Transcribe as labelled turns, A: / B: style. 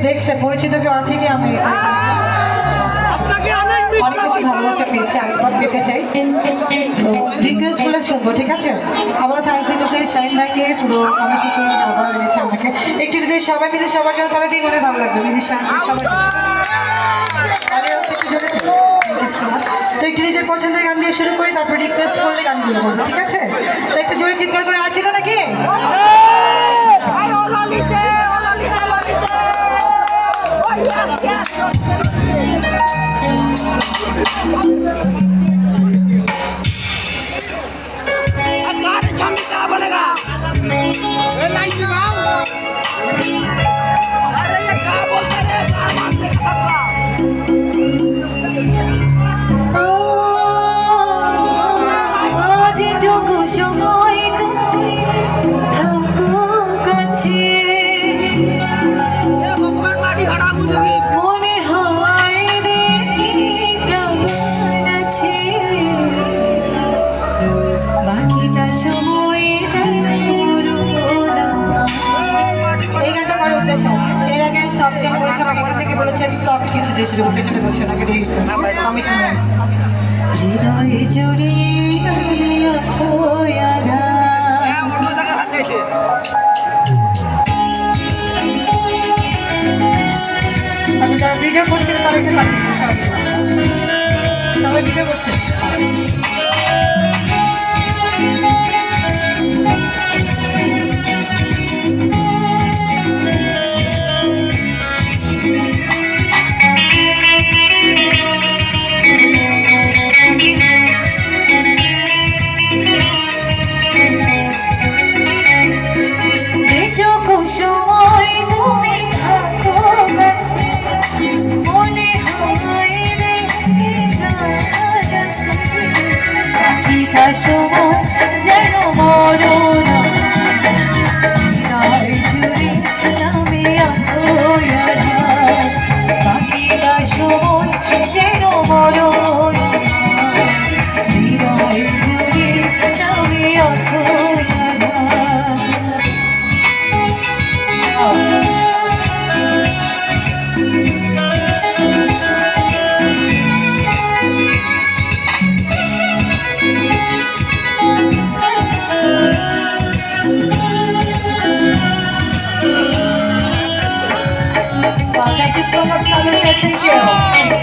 A: দেখছে পরিচিত কেউ আছে কি? আমি অনেক বেশি ভালোবাসা পেয়েছি, আরেকবার পেতে চাই। তো রিকোয়েস্ট বলে শুনবো, ঠিক আছে? আবার থ্যাংকস দিতে চাই শাহিন ভাইকে, পুরো কমিটিকে, আবার রয়েছে আমাকে। একটু যদি সবাই মিলে সবার জন্য তাহলে দিয়ে মনে ভালো লাগবে, মিউজিশিয়ান সবাই। তো একটু নিজের পছন্দের গান দিয়ে শুরু করি, তারপর রিকোয়েস্ট করলে গানগুলো বলবো, ঠিক আছে? তো একটু জোরে চিৎকার করে আছে তো নাকি? হৃদয় জুড়ে আমি যারা ভিডিও করছেন তাদেরকে সবাই ভিডিও করছে। যেন মরণ জুড়ে নামে বাকিটা সময় যেন মরণ হৃদয় জুড়ে নামে Thank you so much, Kamal. Thank you.